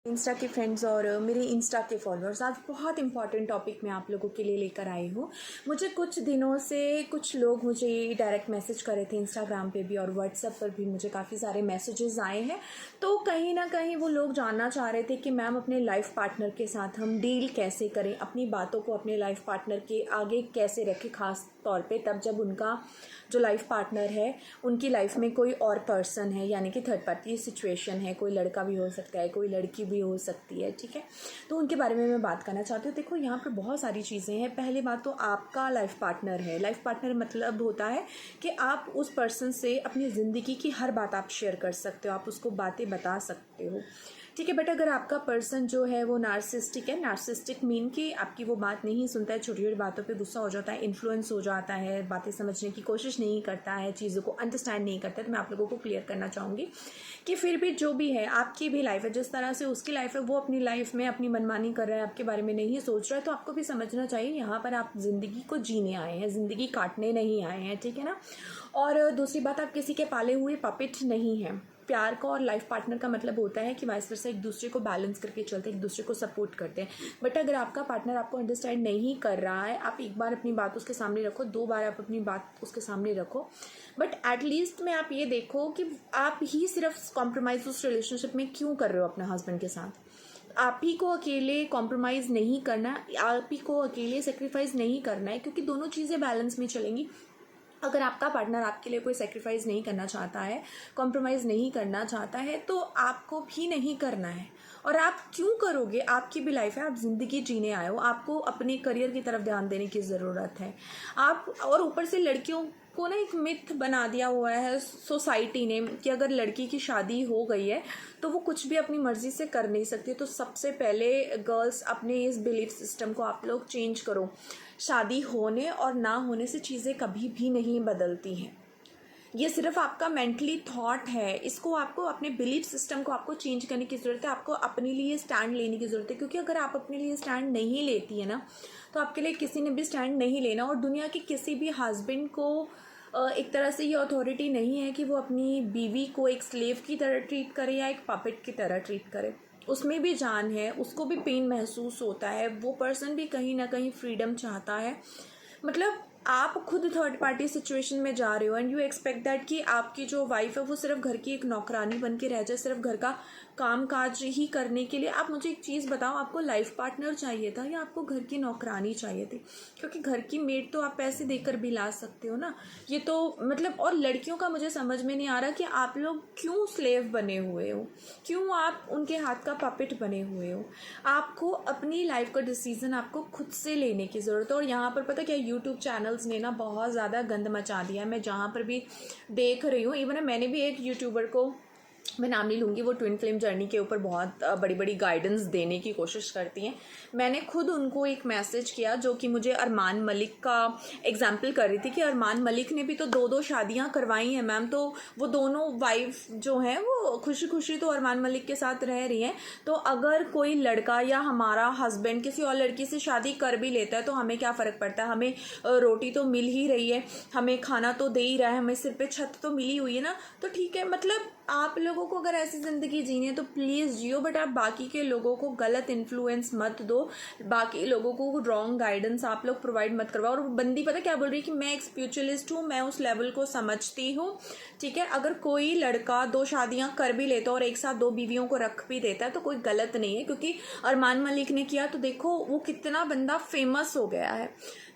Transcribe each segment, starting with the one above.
Insta के friends और मेरे इंस्टा के फॉलोअर्स, आज बहुत इंपॉर्टेंट टॉपिक मैं आप लोगों के लिए लेकर आई हूँ। मुझे कुछ दिनों से कुछ लोग मुझे डायरेक्ट मैसेज कर रहे थे, इंस्टाग्राम पे भी और व्हाट्सएप पर भी मुझे काफ़ी सारे मैसेजेस आए हैं। तो कहीं ना कहीं वो लोग जानना चाह रहे थे कि मैम अपने लाइफ पार्टनर के साथ हम डील कैसे करें, अपनी बातों को अपने लाइफ पार्टनर के आगे कैसे रखें, ख़ास तौर पे तब जब उनका जो लाइफ पार्टनर है उनकी लाइफ में कोई और पर्सन है, यानी कि थर्ड पार्टी सिचुएशन है। कोई लड़का भी हो सकता है, कोई लड़की भी हो सकती है, ठीक है। तो उनके बारे में मैं बात करना चाहती हूँ। देखो, यहाँ पर बहुत सारी चीज़ें हैं। पहली बात तो आपका लाइफ पार्टनर है। लाइफ पार्टनर मतलब होता है कि आप उस पर्सन से अपनी ज़िंदगी की हर बात आप शेयर कर सकते हो, आप उसको बातें बता सकते हो, ठीक है। बट अगर आपका पर्सन जो है वो नार्सिस्टिक है, नार्सिस्टिक मीन कि आपकी वो बात नहीं सुनता है, छोटी छोटी बातों पे गुस्सा हो जाता है, इन्फ्लुएंस हो जाता है, बातें समझने की कोशिश नहीं करता है, चीज़ों को अंडरस्टैंड नहीं करता है, तो मैं आप लोगों को क्लियर करना चाहूँगी कि फिर भी जो भी है, आपकी भी लाइफ है, जिस तरह से उसकी लाइफ है, वो अपनी लाइफ में अपनी मनमानी कर रहा है, आपके बारे में नहीं सोच रहा है, तो आपको भी समझना चाहिए यहाँ पर आप ज़िंदगी को जीने आए हैं, ज़िंदगी काटने नहीं आए हैं, ठीक है ना। और दूसरी बात, आप किसी के पाले हुए पपेट नहीं हैं। प्यार का और लाइफ पार्टनर का मतलब होता है कि वाइस वर्सा एक दूसरे को बैलेंस करके चलते हैं, एक दूसरे को सपोर्ट करते हैं। बट अगर आपका पार्टनर आपको अंडरस्टैंड नहीं कर रहा है, आप एक बार अपनी बात उसके सामने रखो, 2 बार आप अपनी बात उसके सामने रखो, बट एटलीस्ट में आप ये देखो कि आप ही सिर्फ कॉम्प्रोमाइज़ उस रिलेशनशिप में क्यों कर रहे हो अपने हस्बैंड के साथ। आप ही को अकेले कॉम्प्रोमाइज़ नहीं करना, आप ही को अकेले सेक्रीफाइस नहीं करना है, क्योंकि दोनों चीज़ें बैलेंस में चलेंगी। अगर आपका पार्टनर आपके लिए कोई सेक्रीफाइस नहीं करना चाहता है, कॉम्प्रोमाइज़ नहीं करना चाहता है, तो आपको भी नहीं करना है। और आप क्यों करोगे? आपकी भी लाइफ है, आप ज़िंदगी जीने आए हो, आपको अपने करियर की तरफ ध्यान देने की ज़रूरत है। आप और ऊपर से लड़कियों को ना एक मिथ बना दिया हुआ है सोसाइटी ने कि अगर लड़की की शादी हो गई है तो वो कुछ भी अपनी मर्ज़ी से कर नहीं सकती। तो सबसे पहले गर्ल्स, अपने इस बिलीफ सिस्टम को आप लोग चेंज करो। शादी होने और ना होने से चीज़ें कभी भी नहीं बदलती हैं। ये सिर्फ आपका मेंटली थॉट है। इसको आपको अपने बिलीफ सिस्टम को आपको चेंज करने की ज़रूरत है। आपको अपने लिए स्टैंड लेने की ज़रूरत है, क्योंकि अगर आप अपने लिए स्टैंड नहीं लेती है ना, तो आपके लिए किसी ने भी स्टैंड नहीं लेना। और दुनिया के किसी भी हस्बैंड को एक तरह से ये अथॉरिटी नहीं है कि वो अपनी बीवी को एक स्लेव की तरह ट्रीट करे या एक पपेट की तरह ट्रीट करे। उसमें भी जान है, उसको भी पेन महसूस होता है, वो पर्सन भी कहीं ना कहीं फ्रीडम चाहता है। मतलब आप खुद थर्ड पार्टी सिचुएशन में जा रहे हो एंड यू एक्सपेक्ट दैट कि आपकी जो वाइफ है वो सिर्फ घर की एक नौकरानी बन के रह जाए, सिर्फ घर का काम काज ही करने के लिए। आप मुझे एक चीज़ बताओ, आपको लाइफ पार्टनर चाहिए था या आपको घर की नौकरानी चाहिए थी? क्योंकि घर की मेड तो आप पैसे देकर भी ला सकते हो ना। ये तो मतलब, और लड़कियों का मुझे समझ में नहीं आ रहा कि आप लोग क्यों स्लेव बने हुए हो, क्यों आप उनके हाथ का पपेट बने हुए हो। आपको अपनी लाइफ का डिसीजन आपको खुद से लेने की ज़रूरत है। और यहाँ पर पता क्या, यूट्यूब चैनल्स ने ना बहुत ज़्यादा गंद मचा दिया है। मैं जहाँ पर भी देख रही हूँ, इवन मैंने भी एक यूट्यूबर को, मैं नाम नहीं लूँगी, वो ट्विन फ्लेम जर्नी के ऊपर बहुत बड़ी बड़ी गाइडेंस देने की कोशिश करती हैं। मैंने खुद उनको एक मैसेज किया जो कि मुझे अरमान मलिक का एग्जाम्पल कर रही थी कि अरमान मलिक ने भी तो 2-2 शादियां करवाई हैं मैम, तो वो दोनों वाइफ जो हैं वो खुशी खुशी तो अरमान मलिक के साथ रह रही हैं। तो अगर कोई लड़का या हमारा हस्बैंड किसी और लड़की से शादी कर भी लेता है तो हमें क्या फ़र्क पड़ता है? हमें रोटी तो मिल ही रही है, हमें खाना तो दे ही रहा है, हमें सिर पे छत तो मिली हुई है ना। तो ठीक है, मतलब आप लोगों को अगर ऐसी ज़िंदगी जीनी है तो प्लीज़ जियो, बट आप बाकी के लोगों को गलत इन्फ्लुएंस मत दो, बाकी लोगों को रॉन्ग गाइडेंस आप लोग प्रोवाइड मत करवाओ। और बंदी पता क्या बोल रही है कि मैं एक स्पिरिचुअलिस्ट हूँ, मैं उस लेवल को समझती हूँ, ठीक है। अगर कोई लड़का 2 शादियाँ कर भी लेता है और एक साथ 2 बीवियों को रख भी देता है तो कोई गलत नहीं है, क्योंकि अरमान मलिक ने किया तो देखो वो कितना बंदा फेमस हो गया है।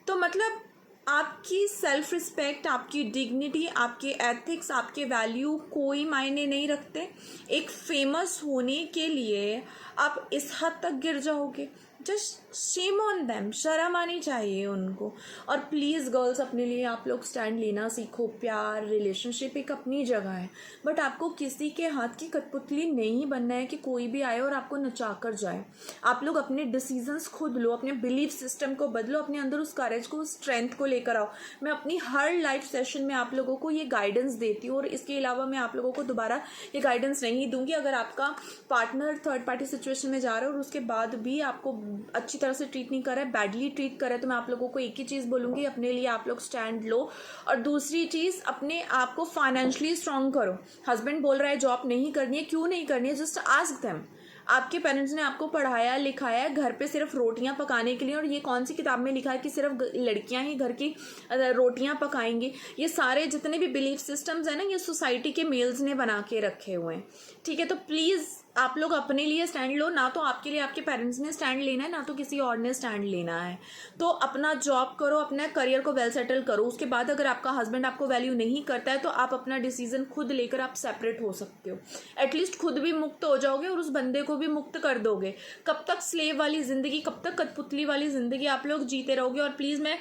तो मतलब आपकी सेल्फ रिस्पेक्ट, आपकी डिग्निटी, आपके एथिक्स, आपके वैल्यू कोई मायने नहीं रखते। एक फेमस होने के लिए आप इस हद तक गिर जाओगे? जस्ट शेम ऑन देम, शर्म आनी चाहिए उनको। और प्लीज़ गर्ल्स, अपने लिए आप लोग स्टैंड लेना सीखो। प्यार, रिलेशनशिप एक अपनी जगह है, बट आपको किसी के हाथ की कठपुतली नहीं बनना है कि कोई भी आए और आपको नचा कर जाए। आप लोग अपने डिसीजंस खुद लो, अपने बिलीफ सिस्टम को बदलो, अपने अंदर उस करेज को, उस स्ट्रेंथ को लेकर आओ। मैं अपनी हर लाइफ सेशन में आप लोगों को ये गाइडेंस देती हूँ और इसके अलावा मैं आप लोगों को दोबारा ये गाइडेंस नहीं दूंगी। अगर आपका पार्टनर थर्ड पार्टी सिचुएशन में जा रहा है और उसके बाद भी आपको अच्छी तरह से ट्रीट नहीं कर रहा है, बैडली ट्रीट कर रहा है, तो मैं आप लोगों को एक ही चीज़ बोलूँगी, अपने लिए आप लोग स्टैंड लो। और दूसरी चीज़, अपने आप को फाइनेंशियली स्ट्रांग करो। हस्बैंड बोल रहा है जॉब नहीं करनी है, क्यों नहीं करनी है? जस्ट आस्क देम, आपके पेरेंट्स ने आपको पढ़ाया लिखाया है घर पे सिर्फ रोटियां पकाने के लिए, और ये कौन सी किताब में लिखा है कि सिर्फ लड़कियां ही घर की रोटियां पकाएंगी? ये सारे जितने भी बिलीफ सिस्टम्स हैं ना, ये सोसाइटी के मेल्स ने बना के रखे हुए हैं, ठीक है? तो प्लीज़ आप लोग अपने लिए स्टैंड लो, ना तो आपके लिए आपके पेरेंट्स ने स्टैंड लेना है, ना तो किसी और ने स्टैंड लेना है। तो अपना जॉब करो, अपने करियर को वेल सेटल करो, उसके बाद अगर आपका हस्बैंड आपको वैल्यू नहीं करता है तो आप अपना डिसीजन खुद लेकर आप सेपरेट हो सकते हो, एटलीस्ट खुद भी मुक्त हो जाओगे और उस बंदे को भी मुक्त कर दोगे। कब तक स्लेव वाली ज़िंदगी, कब तक कठपुतली वाली ज़िंदगी आप लोग जीते रहोगे? और प्लीज़ मैं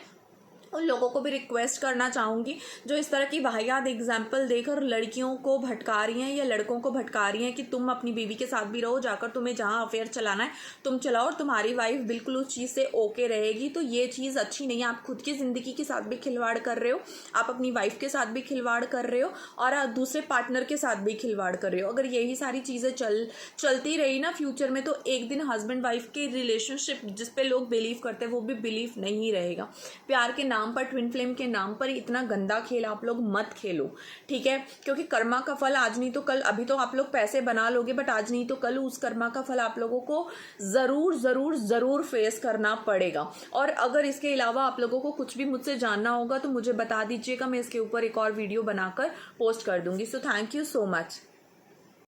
उन लोगों को भी रिक्वेस्ट करना चाहूँगी जो इस तरह की वाहियात एग्जाम्पल देकर लड़कियों को भटका रही हैं या लड़कों को भटका रही हैं कि तुम अपनी बीवी के साथ भी रहो, जाकर तुम्हें जहाँ अफेयर चलाना है तुम चलाओ और तुम्हारी वाइफ बिल्कुल उस चीज़ से ओके रहेगी, तो ये चीज़ अच्छी नहीं है। आप खुद की ज़िंदगी के साथ भी खिलवाड़ कर रहे हो, आप अपनी वाइफ के साथ भी खिलवाड़ कर रहे हो और आप दूसरे पार्टनर के साथ भी खिलवाड़ कर रहे हो। अगर यही सारी चीज़ें चलती रही ना फ्यूचर में, तो एक दिन हस्बैंड वाइफ के रिलेशनशिप जिस पे लोग बिलीव करते हैं वो भी बिलीव नहीं रहेगा। प्यार के नाम पर, ट्विन फ्लेम के नाम पर इतना गंदा खेल आप लोग मत खेलो, ठीक है? क्योंकि कर्मा का फल आज नहीं तो कल, अभी तो आप लोग पैसे बना लोगे बट आज नहीं तो कल उस कर्मा का फल आप लोगों को ज़रूर ज़रूर ज़रूर फेस करना पड़ेगा। और अगर इसके अलावा आप लोगों को कुछ भी मुझसे जानना होगा तो मुझे बता दीजिएगा, मैं इसके ऊपर एक और वीडियो बनाकर पोस्ट कर दूंगी। So thank you so much.